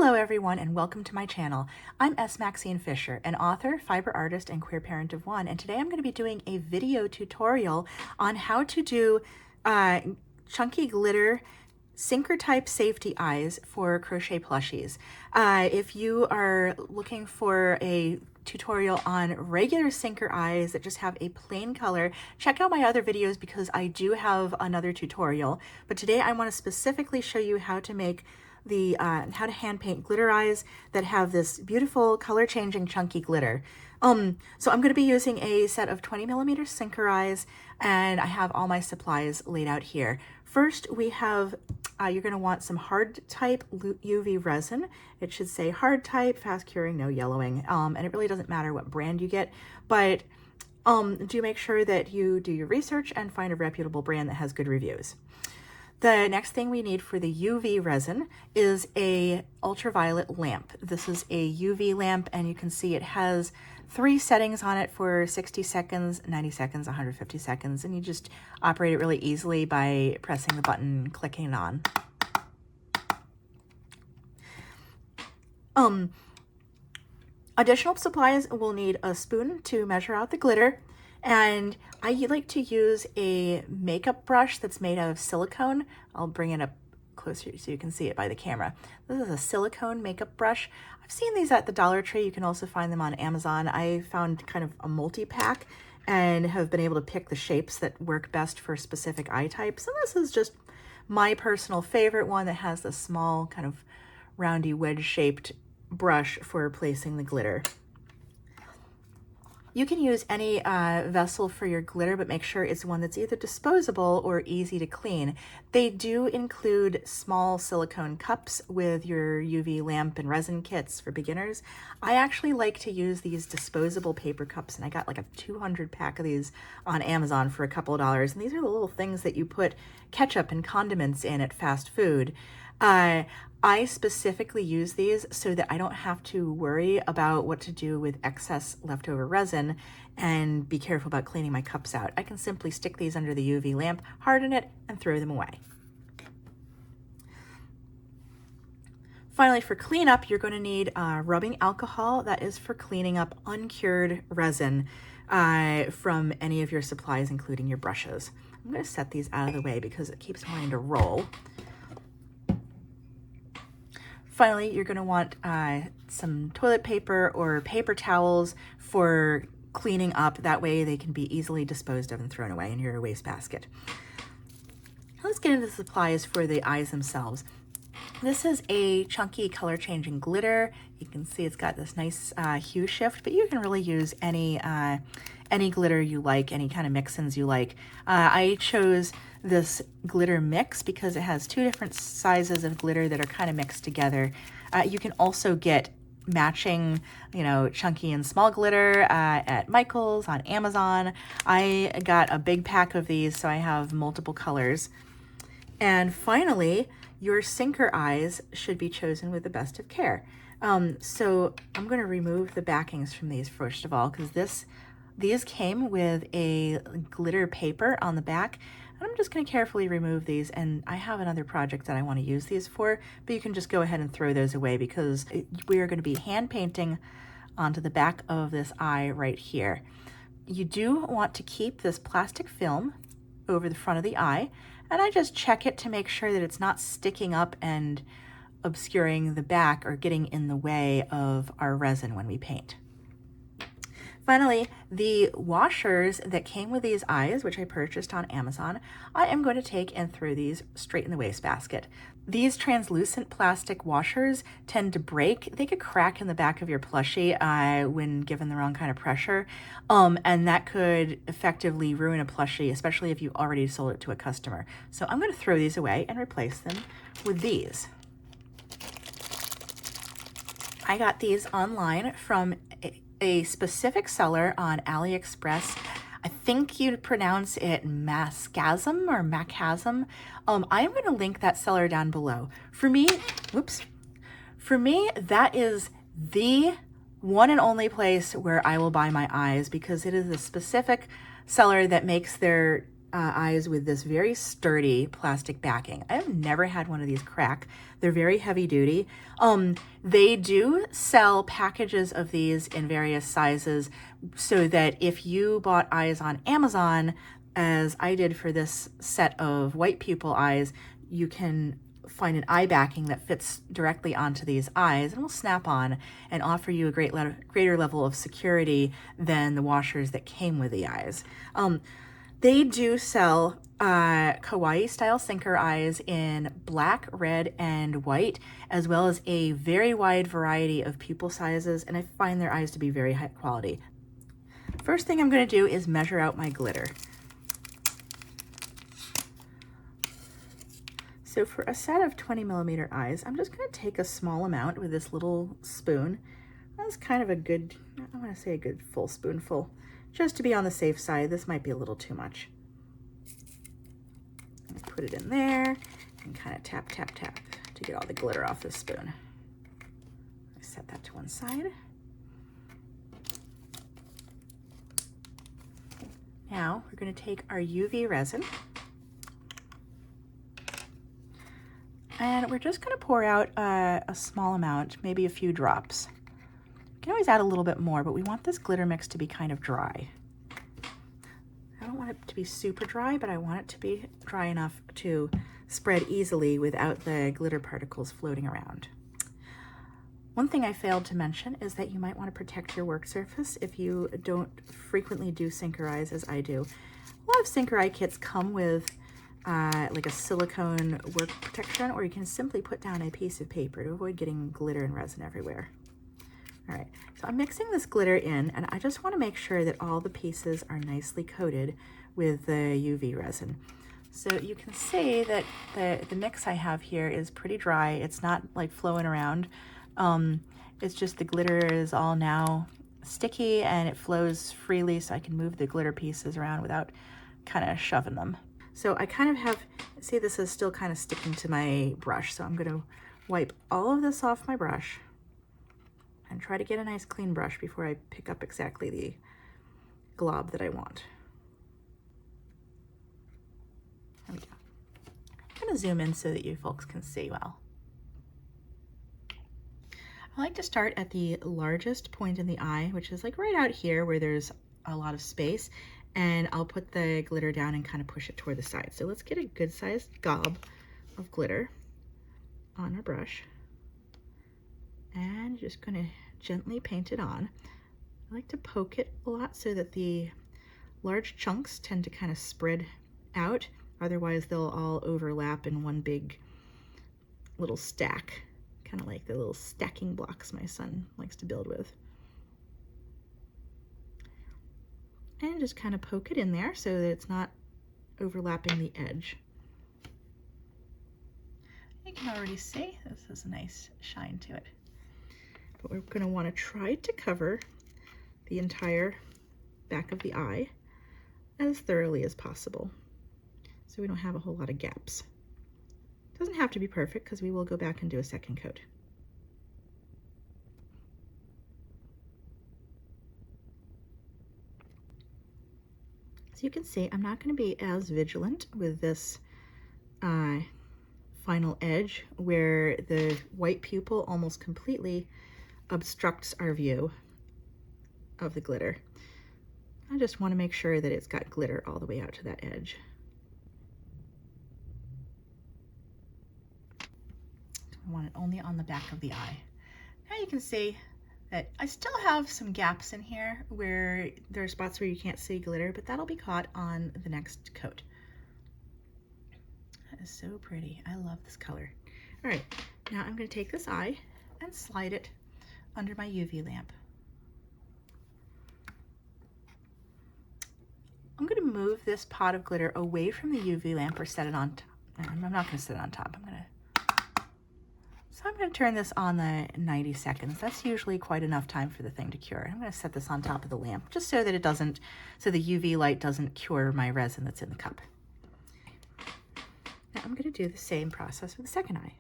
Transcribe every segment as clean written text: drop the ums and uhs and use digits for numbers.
Hello everyone and welcome to my channel. I'm Masckaszem Fisher, an author, fiber artist, and queer parent of one, and today I'm going to be doing a video tutorial on how to do chunky glitter sinker type safety eyes for crochet plushies. If you are looking for a tutorial on regular sinker eyes that just have a plain color, check out my other videos because I do have another tutorial. But today I want to specifically show you how to make how to hand paint glitter eyes that have this beautiful color changing chunky glitter. So I'm going to be using a set of 20mm sinker eyes, and I have all my supplies laid out here. First we have, you're going to want some hard type UV resin. It should say hard type, fast curing, no yellowing, and it really doesn't matter what brand you get, but do make sure that you do your research and find a reputable brand that has good reviews. The next thing we need for the UV resin is a ultraviolet lamp. This is a UV lamp, and you can see it has 3 settings on it for 60 seconds, 90 seconds, 150 seconds, and you just operate it really easily by pressing the button and clicking it on. Additional supplies, we'll need a spoon to measure out the glitter, and I like to use a makeup brush that's made out of silicone. I'll bring it up closer so you can see it by the camera. This is a silicone makeup brush. I've seen these at the Dollar Tree. You can also find them on Amazon. I found kind of a multi-pack and have been able to pick the shapes that work best for specific eye types. And this is just my personal favorite one that has the small kind of roundy wedge-shaped brush for placing the glitter. You can use any vessel for your glitter, but make sure it's one that's either disposable or easy to clean. They do include small silicone cups with your UV lamp and resin kits for beginners. I actually like to use these disposable paper cups, and I got like a 200 pack of these on Amazon for a couple of dollars. And these are the little things that you put ketchup and condiments in at fast food. I specifically use these so that I don't have to worry about what to do with excess leftover resin and be careful about cleaning my cups out. I can simply stick these under the UV lamp, harden it, and throw them away. Finally, for cleanup, you're going to need rubbing alcohol. That is for cleaning up uncured resin from any of your supplies, including your brushes. I'm going to set these out of the way because it keeps wanting to roll. Finally, you're going to want some toilet paper or paper towels for cleaning up. That way they can be easily disposed of and thrown away in your wastebasket. Let's get into the supplies for the eyes themselves. This is a chunky color changing glitter. You can see it's got this nice hue shift, but you can really use any glitter you like, any kind of mix-ins you like. I chose this glitter mix because it has 2 different sizes of glitter that are kind of mixed together. You can also get matching, chunky and small glitter at Michael's, on Amazon. I got a big pack of these, so I have multiple colors. And finally, your sinker eyes should be chosen with the best of care. So I'm going to remove the backings from these first of all, because these came with a glitter paper on the back. I'm just going to carefully remove these, and I have another project that I want to use these for, but you can just go ahead and throw those away because we are going to be hand painting onto the back of this eye right here. You do want to keep this plastic film over the front of the eye, and I just check it to make sure that it's not sticking up and obscuring the back or getting in the way of our resin when we paint. Finally, the washers that came with these eyes, which I purchased on Amazon, I am going to take and throw these straight in the wastebasket. These translucent plastic washers tend to break. They could crack in the back of your plushie when given the wrong kind of pressure, and that could effectively ruin a plushie, especially if you already sold it to a customer. So I'm going to throw these away and replace them with these. I got these online from a specific seller on AliExpress. I think you'd pronounce it Masckaszem or Masckaszem. I am going to link that seller down below. For me, that is the one and only place where I will buy my eyes because it is a specific seller that makes their eyes with this very sturdy plastic backing. I've never had one of these crack. They're very heavy duty. They do sell packages of these in various sizes so that if you bought eyes on Amazon, as I did for this set of white pupil eyes, you can find an eye backing that fits directly onto these eyes and will snap on and offer you a greater level of security than the washers that came with the eyes. They do sell kawaii style sinker eyes in black, red, and white, as well as a very wide variety of pupil sizes, and I find their eyes to be very high quality. First thing I'm going to do is measure out my glitter. So for a set of 20mm eyes, I'm just going to take a small amount with this little spoon. That's kind of a good, I want to say a good full spoonful. Just to be on the safe side, this might be a little too much. Put it in there and kind of tap, tap, tap to get all the glitter off the spoon. Set that to one side. Now we're going to take our UV resin and we're just going to pour out a small amount, maybe a few drops. You can always add a little bit more, but we want this glitter mix to be kind of dry. I don't want it to be super dry, but I want it to be dry enough to spread easily without the glitter particles floating around. One thing I failed to mention is that you might want to protect your work surface if you don't frequently do sinker eyes as I do. A lot of sinker eye kits come with like a silicone work protection, or you can simply put down a piece of paper to avoid getting glitter and resin everywhere. All right, so I'm mixing this glitter in, and I just want to make sure that all the pieces are nicely coated with the UV resin. So you can see that the mix I have here is pretty dry. It's not like flowing around. It's just the glitter is all now sticky and it flows freely, so I can move the glitter pieces around without kind of shoving them. So I kind of have, see, this is still kind of sticking to my brush, so I'm going to wipe all of this off my brush and try to get a nice clean brush before I pick up exactly the glob that I want. There we go. I'm going to zoom in so that you folks can see well. I like to start at the largest point in the eye, which is like right out here where there's a lot of space, and I'll put the glitter down and kind of push it toward the side. So let's get a good sized gob of glitter on our brush. And just going to gently paint it on. I like to poke it a lot so that the large chunks tend to kind of spread out. Otherwise, they'll all overlap in one big little stack, kind of like the little stacking blocks my son likes to build with. And just kind of poke it in there so that it's not overlapping the edge. You can already see this has a nice shine to it. But we're going to want to try to cover the entire back of the eye as thoroughly as possible so we don't have a whole lot of gaps. It doesn't have to be perfect because we will go back and do a second coat. So you can see I'm not going to be as vigilant with this final edge where the white pupil almost completely obstructs our view of the glitter. I just want to make sure that it's got glitter all the way out to that edge. I want it only on the back of the eye. Now you can see that I still have some gaps in here where there are spots where you can't see glitter, but that'll be caught on the next coat. That is so pretty. I love this color. All right, now I'm going to take this eye and slide it under my UV lamp. I'm going to move this pot of glitter away from the UV lamp or set it on top. I'm not going to set it on top. So I'm going to turn this on the 90 seconds. That's usually quite enough time for the thing to cure. I'm going to set this on top of the lamp just so that it doesn't, so the UV light doesn't cure my resin that's in the cup. Now I'm going to do the same process with the second eye.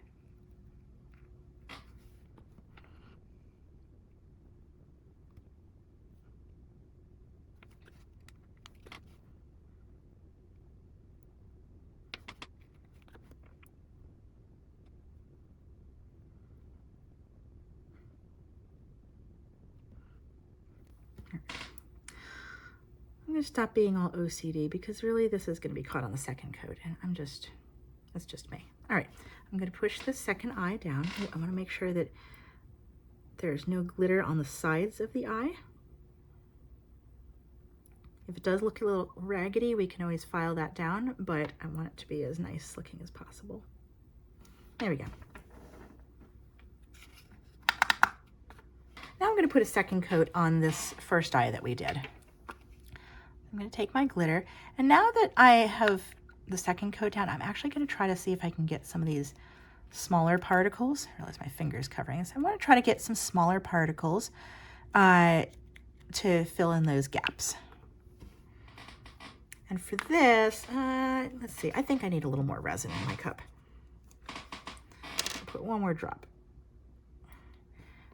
gonna stop being all OCD because really this is gonna be caught on the second coat and that's just me. All right, I'm gonna push this second eye down. I wanna make sure that there's no glitter on the sides of the eye. If it does look a little raggedy, we can always file that down, but I want it to be as nice looking as possible. There we go. Now I'm gonna put a second coat on this first eye that we did. I'm gonna take my glitter, and now that I have the second coat down, I'm actually gonna try to see if I can get some of these smaller particles. I realize my finger's covering this. I wanna try to get some smaller particles to fill in those gaps. And for this, let's see, I think I need a little more resin in my cup. I'll put one more drop.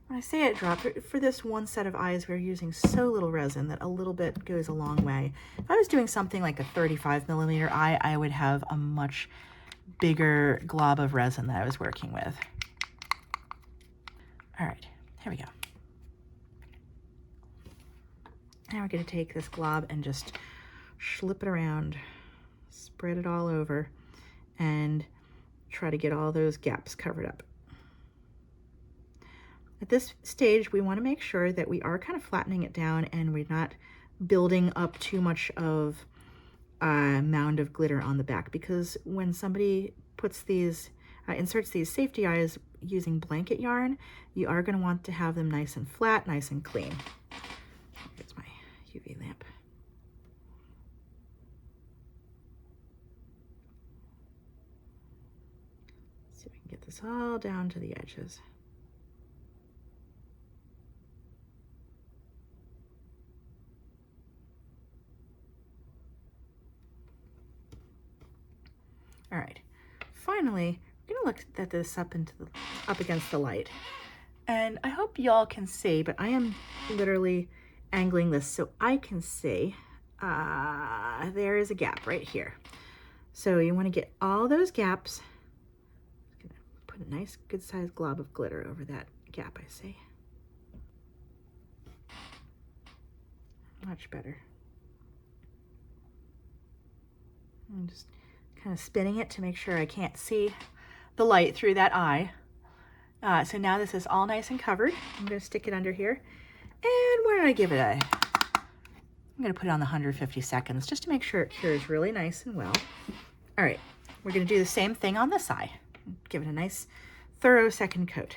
When I say a drop, for this one set of eyes, we're using so little resin that a little bit goes a long way. If I was doing something like a 35mm eye, I would have a much bigger glob of resin that I was working with. All right, here we go. Now we're gonna take this glob and just slip it around, spread it all over, and try to get all those gaps covered up. At this stage, we want to make sure that we are kind of flattening it down and we're not building up too much of a mound of glitter on the back, because when somebody puts these, inserts these safety eyes using blanket yarn, you are going to want to have them nice and flat, nice and clean. Here's my UV lamp. See if we can get this all down to the edges. All right, finally, we're gonna look at this up against the light. And I hope y'all can see, but I am literally angling this so I can see there is a gap right here. So you wanna get all those gaps. I'm gonna put a nice good sized glob of glitter over that gap, I see. Much better. I'm just kind of spinning it to make sure I can't see the light through that eye. So now this is all nice and covered. I'm going to stick it under here. And where did I give it I'm going to put it on the 150 seconds just to make sure it cures really nice and well. All right, we're going to do the same thing on this eye. Give it a nice thorough second coat.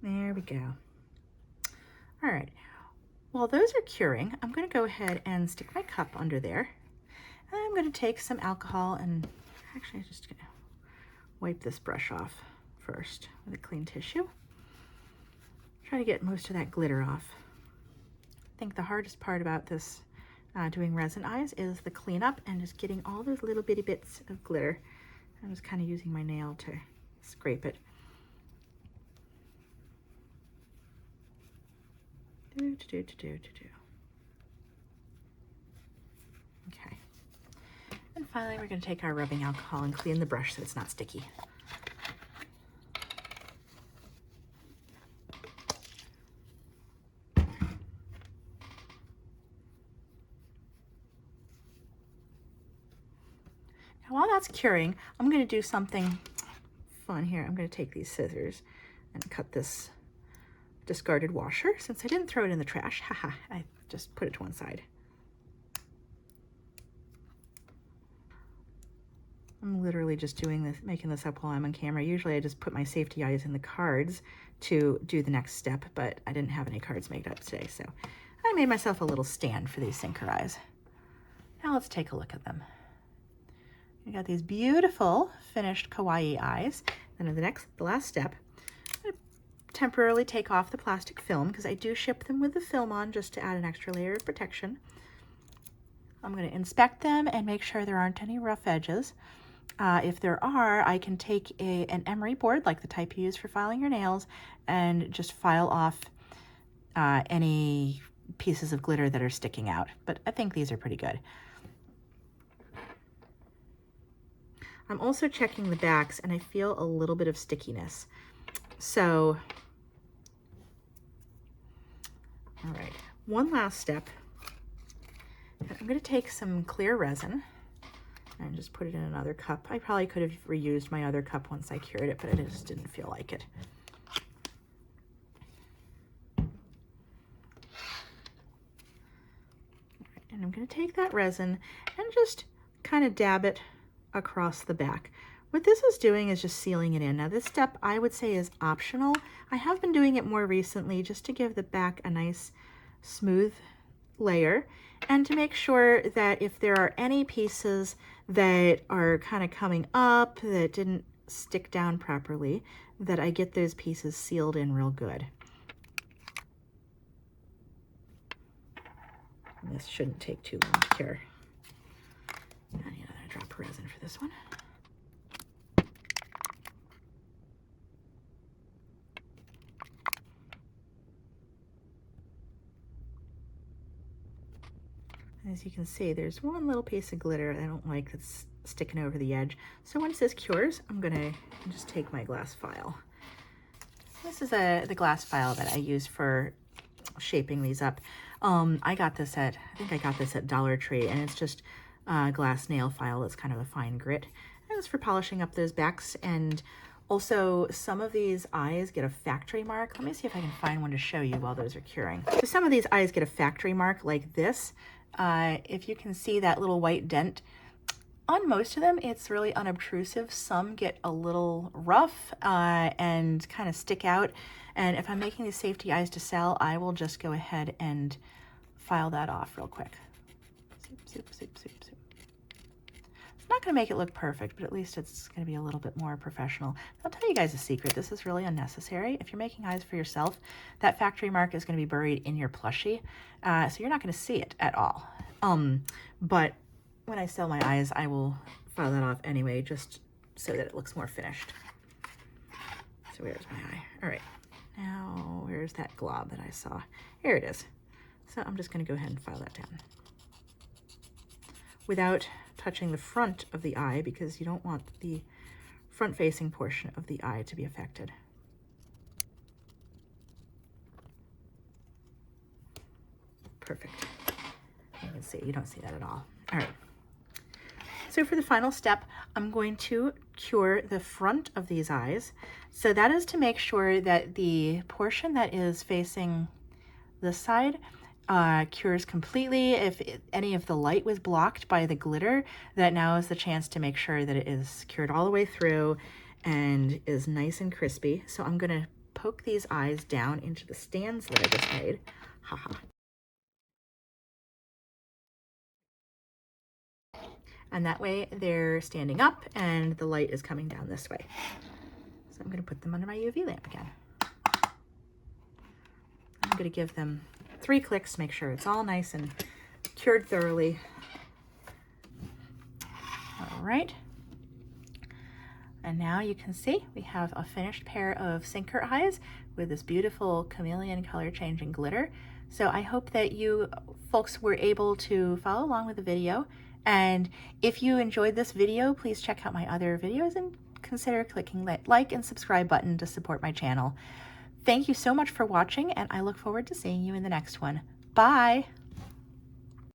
There we go. All right, while those are curing, I'm gonna go ahead and stick my cup under there. And I'm gonna take some alcohol and actually I'm just gonna wipe this brush off first with a clean tissue. Try to get most of that glitter off. I think the hardest part about this doing resin eyes is the cleanup and just getting all those little bitty bits of glitter. I'm just kind of using my nail to scrape it. Okay. And finally, we're going to take our rubbing alcohol and clean the brush so it's not sticky. Now, while that's curing, I'm going to do something fun here. I'm going to take these scissors and cut this discarded washer. Since I didn't throw it in the trash, haha, I just put it to one side. I'm literally just doing this, making this up while I'm on camera. Usually I just put my safety eyes in the cards to do the next step, but I didn't have any cards made up today, so I made myself a little stand for these sinker eyes. Now let's take a look at them. We got these beautiful finished kawaii eyes. Then the last step, temporarily take off the plastic film because I do ship them with the film on just to add an extra layer of protection. I'm going to inspect them and make sure there aren't any rough edges. If there are, I can take an emery board, like the type you use for filing your nails, and just file off any pieces of glitter that are sticking out. But I think these are pretty good. I'm also checking the backs, and I feel a little bit of stickiness. So, all right, one last step. I'm going to take some clear resin and just put it in another cup. I probably could have reused my other cup once I cured it, but I just didn't feel like it. And I'm going to take that resin and just kind of dab it across the back. What this is doing is just sealing it in. Now this step I would say is optional. I have been doing it more recently just to give the back a nice smooth layer and to make sure that if there are any pieces that are kind of coming up that didn't stick down properly, that I get those pieces sealed in real good. And this shouldn't take too long to cure. I need another drop of resin for this one. As you can see, there's one little piece of glitter I don't like that's sticking over the edge. So once this cures, I'm gonna just take my glass file. This is the glass file that I use for shaping these up. I think I got this at Dollar Tree, and it's just a glass nail file that's kind of a fine grit. And it's for polishing up those backs. And also, some of these eyes get a factory mark. Let me see if I can find one to show you while those are curing. So some of these eyes get a factory mark like this. If you can see that little white dent, on most of them, it's really unobtrusive. Some get a little rough and kind of stick out. And if I'm making these safety eyes to sell, I will just go ahead and file that off real quick. Zoop, zoop, zoop, zoop, zoop. It's not going to make it look perfect, but at least it's going to be a little bit more professional. I'll tell you guys a secret. This is really unnecessary. If you're making eyes for yourself, that factory mark is going to be buried in your plushie, so you're not going to see it at all. But when I sell my eyes, I will file that off anyway, just so that it looks more finished. So where's my eye? All right. Now, where's that glob that I saw? Here it is. So I'm just going to go ahead and file that down without touching the front of the eye, because you don't want the front-facing portion of the eye to be affected. Perfect. You can see, you don't see that at all. All right. So for the final step, I'm going to cure the front of these eyes. So that is to make sure that the portion that is facing this side cures completely. If any of the light was blocked by the glitter, that now is the chance to make sure that it is cured all the way through and is nice and crispy. So I'm going to poke these eyes down into the stands that I just made. Haha. And that way they're standing up and the light is coming down this way. So I'm going to put them under my UV lamp again. I'm going to give them 3 clicks to make sure it's all nice and cured thoroughly. All right. And now you can see we have a finished pair of sinker eyes with this beautiful chameleon color changing glitter. So I hope that you folks were able to follow along with the video. And if you enjoyed this video, please check out my other videos and consider clicking the like and subscribe button to support my channel. Thank you so much for watching, and I look forward to seeing you in the next one. Bye!